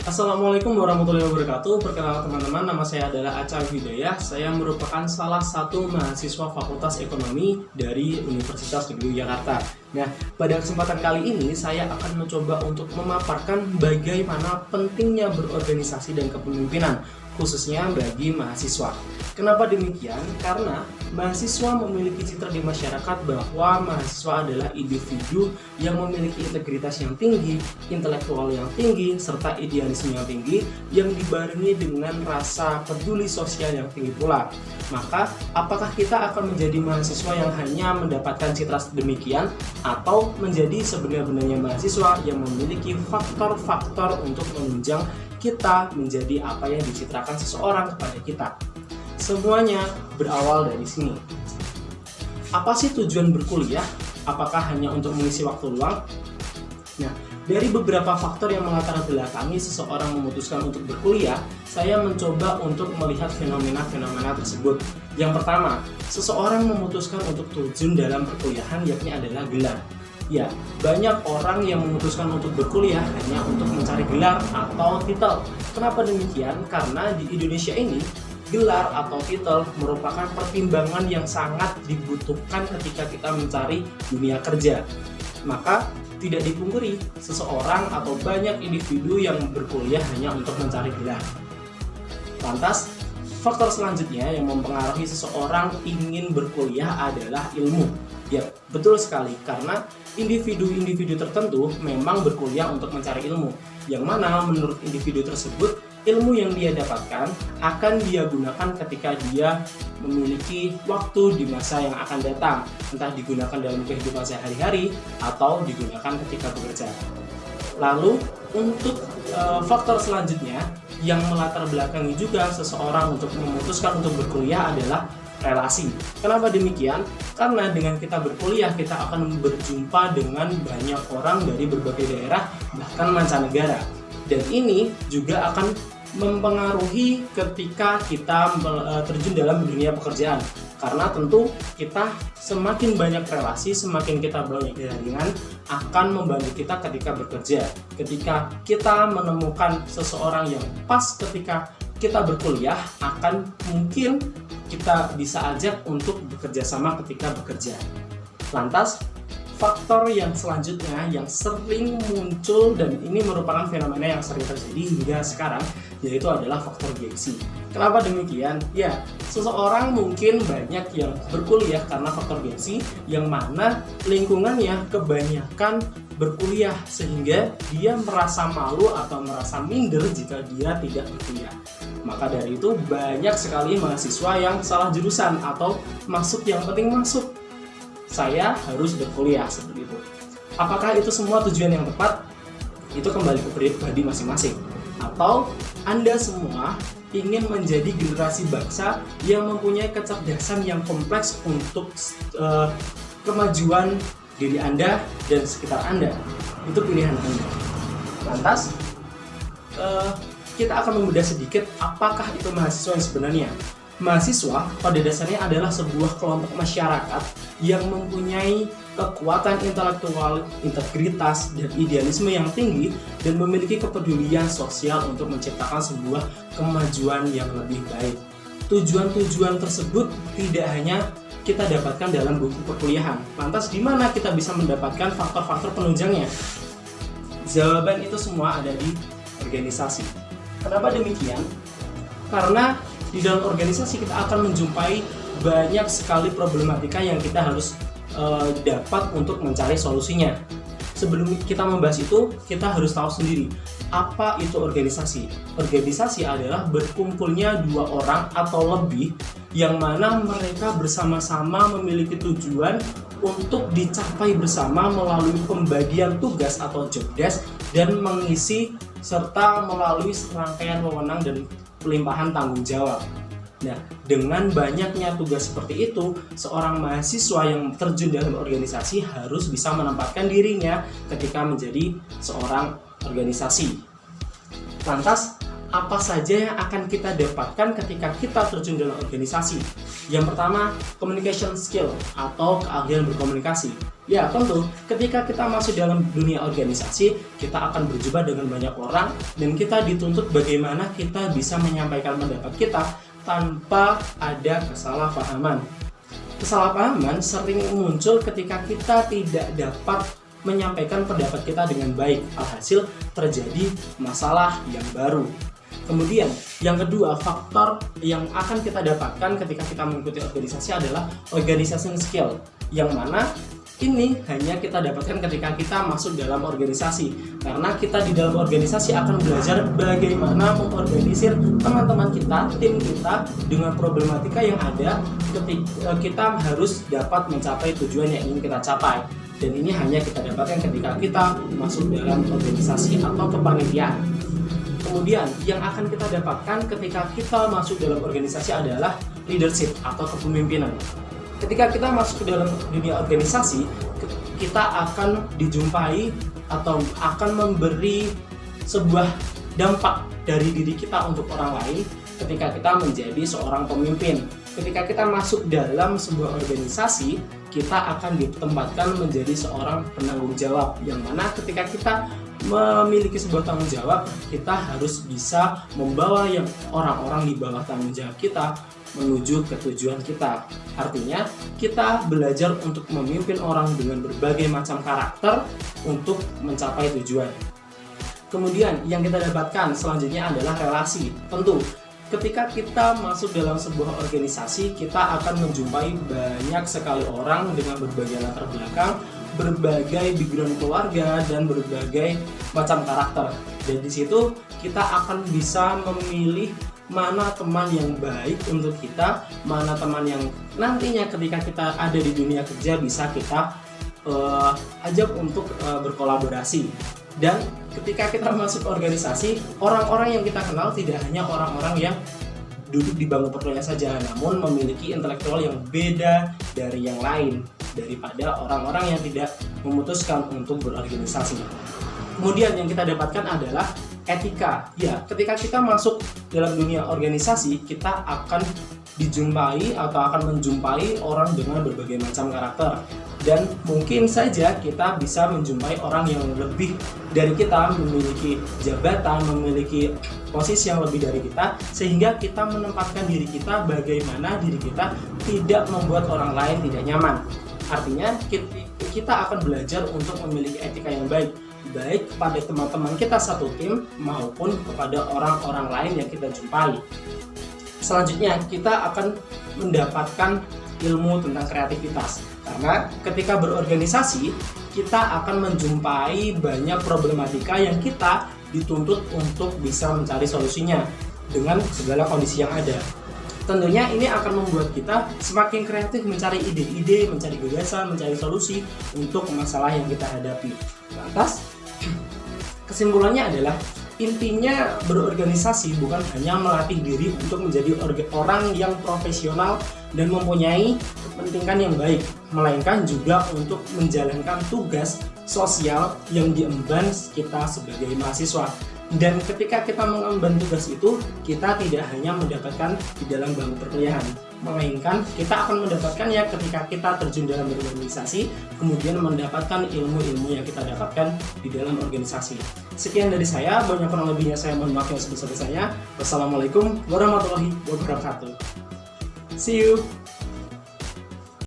Assalamualaikum warahmatullahi wabarakatuh. Perkenalkan teman-teman, nama saya adalah Aca Hidayah. Saya merupakan salah satu mahasiswa Fakultas Ekonomi dari Universitas Negeri Jakarta. Nah, pada kesempatan kali ini saya akan mencoba untuk memaparkan bagaimana pentingnya berorganisasi dan kepemimpinan, khususnya bagi mahasiswa. Kenapa demikian? Karena mahasiswa memiliki citra di masyarakat bahwa mahasiswa adalah individu yang memiliki integritas yang tinggi, intelektual yang tinggi, serta idealisme yang tinggi yang dibarengi dengan rasa peduli sosial yang tinggi pula. Maka, apakah kita akan menjadi mahasiswa yang hanya mendapatkan citra demikian atau menjadi sebenar-benarnya mahasiswa yang memiliki faktor-faktor untuk menunjang kita menjadi apa yang dicitrakan seseorang kepada kita? Semuanya berawal dari sini. Apa sih tujuan berkuliah? Apakah hanya untuk mengisi waktu luang? Nah, dari beberapa faktor yang melatar belakangi seseorang memutuskan untuk berkuliah, saya mencoba untuk melihat fenomena-fenomena tersebut. Yang pertama, seseorang memutuskan untuk terjun dalam perkuliahan yakni adalah gelar. Ya, banyak orang yang memutuskan untuk berkuliah hanya untuk mencari gelar atau titel. Kenapa demikian? Karena di Indonesia ini, gelar atau titel merupakan pertimbangan yang sangat dibutuhkan ketika kita mencari dunia kerja. Maka tidak dipungkiri, seseorang atau banyak individu yang berkuliah hanya untuk mencari gelar. Lantas, faktor selanjutnya yang mempengaruhi seseorang ingin berkuliah adalah ilmu. Ya, betul sekali, karena individu-individu tertentu memang berkuliah untuk mencari ilmu, yang mana menurut individu tersebut, ilmu yang dia dapatkan akan dia gunakan ketika dia memiliki waktu di masa yang akan datang, entah digunakan dalam kehidupan sehari-hari atau digunakan ketika bekerja. Lalu untuk faktor selanjutnya yang melatar belakangi juga seseorang untuk memutuskan untuk berkuliah adalah relasi. Kenapa demikian? Karena dengan kita berkuliah, kita akan berjumpa dengan banyak orang dari berbagai daerah, bahkan mancanegara. Dan ini juga akan mempengaruhi ketika kita terjun dalam dunia pekerjaan. Karena tentu kita semakin banyak relasi, semakin kita banyak jaringan, akan membantu kita ketika bekerja. Ketika kita menemukan seseorang yang pas ketika kita berkuliah, akan mungkin kita bisa ajak untuk bekerja sama ketika bekerja. Lantas, faktor yang selanjutnya yang sering muncul dan ini merupakan fenomena yang sering terjadi hingga sekarang, yaitu adalah faktor gengsi. Kenapa demikian? Ya, seseorang mungkin banyak yang berkuliah karena faktor gengsi, yang mana lingkungannya kebanyakan berkuliah sehingga dia merasa malu atau merasa minder jika dia tidak berkuliah. Maka dari itu banyak sekali mahasiswa yang salah jurusan atau masuk yang penting masuk. Saya harus berkuliah seperti itu. Apakah itu semua tujuan yang tepat? Itu kembali ke pribadi masing-masing. Atau Anda semua ingin menjadi generasi bangsa yang mempunyai kecerdasan yang kompleks untuk kemajuan diri Anda dan sekitar Anda. Itu pilihan Anda. Lantas, kita akan membedah sedikit apakah itu mahasiswa yang sebenarnya. Mahasiswa pada dasarnya adalah sebuah kelompok masyarakat yang mempunyai kekuatan intelektual, integritas, dan idealisme yang tinggi dan memiliki kepedulian sosial untuk menciptakan sebuah kemajuan yang lebih baik. Tujuan-tujuan tersebut tidak hanya kita dapatkan dalam buku perkuliahan. Lantas di mana kita bisa mendapatkan faktor-faktor penunjangnya? Jawaban itu semua ada di organisasi. Kenapa demikian? Karena di dalam organisasi kita akan menjumpai banyak sekali problematika yang kita harus dapat untuk mencari solusinya. Sebelum kita membahas itu, kita harus tahu sendiri apa itu organisasi. Organisasi adalah berkumpulnya dua orang atau lebih yang mana mereka bersama-sama memiliki tujuan untuk dicapai bersama melalui pembagian tugas atau job desk dan mengisi serta melalui serangkaian wewenang dan pelimpahan tanggung jawab. Nah, dengan banyaknya tugas seperti itu, seorang mahasiswa yang terjun dalam organisasi harus bisa menempatkan dirinya ketika menjadi seorang organisasi. Lantas, apa saja yang akan kita dapatkan ketika kita terjun dalam organisasi? Yang pertama, communication skill atau keahlian berkomunikasi. Ya, tentu. Ketika kita masuk dalam dunia organisasi, kita akan berjumpa dengan banyak orang dan kita dituntut bagaimana kita bisa menyampaikan pendapat kita tanpa ada kesalahpahaman. Kesalahpahaman sering muncul ketika kita tidak dapat menyampaikan pendapat kita dengan baik. Alhasil terjadi masalah yang baru. Kemudian yang kedua, faktor yang akan kita dapatkan ketika kita mengikuti organisasi adalah organization skill, yang mana ini hanya kita dapatkan ketika kita masuk dalam organisasi, karena kita di dalam organisasi akan belajar bagaimana mengorganisir teman-teman kita, tim kita dengan problematika yang ada ketika kita harus dapat mencapai tujuan yang ingin kita capai. Dan ini hanya kita dapatkan ketika kita masuk dalam organisasi atau kepanitiaan. Kemudian yang akan kita dapatkan ketika kita masuk dalam organisasi adalah leadership atau kepemimpinan. Ketika kita masuk ke dalam dunia organisasi, kita akan dijumpai atau akan memberi sebuah dampak dari diri kita untuk orang lain ketika kita menjadi seorang pemimpin. Ketika kita masuk dalam sebuah organisasi, kita akan ditempatkan menjadi seorang penanggung jawab, yang mana ketika kita memiliki sebuah tanggung jawab, kita harus bisa membawa yang orang-orang di bawah tanggung jawab kita menuju ke tujuan kita. Artinya, kita belajar untuk memimpin orang dengan berbagai macam karakter untuk mencapai tujuan. Kemudian yang kita dapatkan selanjutnya adalah relasi. Tentu, ketika kita masuk dalam sebuah organisasi, kita akan menjumpai banyak sekali orang dengan berbagai latar belakang, berbagai background keluarga, dan berbagai macam karakter. Dan di situ kita akan bisa memilih mana teman yang baik untuk kita, mana teman yang nantinya ketika kita ada di dunia kerja bisa kita ajak untuk berkolaborasi. Dan ketika kita masuk organisasi, orang-orang yang kita kenal tidak hanya orang-orang yang duduk di bangku perkuliahan saja, namun memiliki intelektual yang beda dari yang lain, daripada orang-orang yang tidak memutuskan untuk berorganisasi. Kemudian yang kita dapatkan adalah etika. Ya, ketika kita masuk dalam dunia organisasi, kita akan dijumpai atau akan menjumpai orang dengan berbagai macam karakter. Dan mungkin saja kita bisa menjumpai orang yang lebih dari kita, memiliki jabatan, memiliki posisi yang lebih dari kita, sehingga kita menempatkan diri kita bagaimana diri kita tidak membuat orang lain tidak nyaman. Artinya kita akan belajar untuk memiliki etika yang baik kepada teman-teman kita satu tim maupun kepada orang-orang lain yang kita jumpai. Selanjutnya kita akan mendapatkan ilmu tentang kreativitas, karena ketika berorganisasi kita akan menjumpai banyak problematika yang kita dituntut untuk bisa mencari solusinya dengan segala kondisi yang ada. Tentunya ini akan membuat kita semakin kreatif mencari ide-ide, mencari gagasan, mencari solusi untuk masalah yang kita hadapi. Lantas, kesimpulannya adalah intinya berorganisasi bukan hanya melatih diri untuk menjadi orang yang profesional dan mempunyai kepentingan yang baik, melainkan juga untuk menjalankan tugas sosial yang diemban kita sebagai mahasiswa. Dan ketika kita mengemban tugas itu, kita tidak hanya mendapatkan di dalam bangku perkuliahan, melainkan kita akan mendapatkannya ketika kita terjun dalam berorganisasi, kemudian mendapatkan ilmu-ilmu yang kita dapatkan di dalam organisasi. Sekian dari saya, banyak kurang lebihnya saya mohon maaf yang sebesar-besarnya. Wassalamualaikum warahmatullahi wabarakatuh. See you.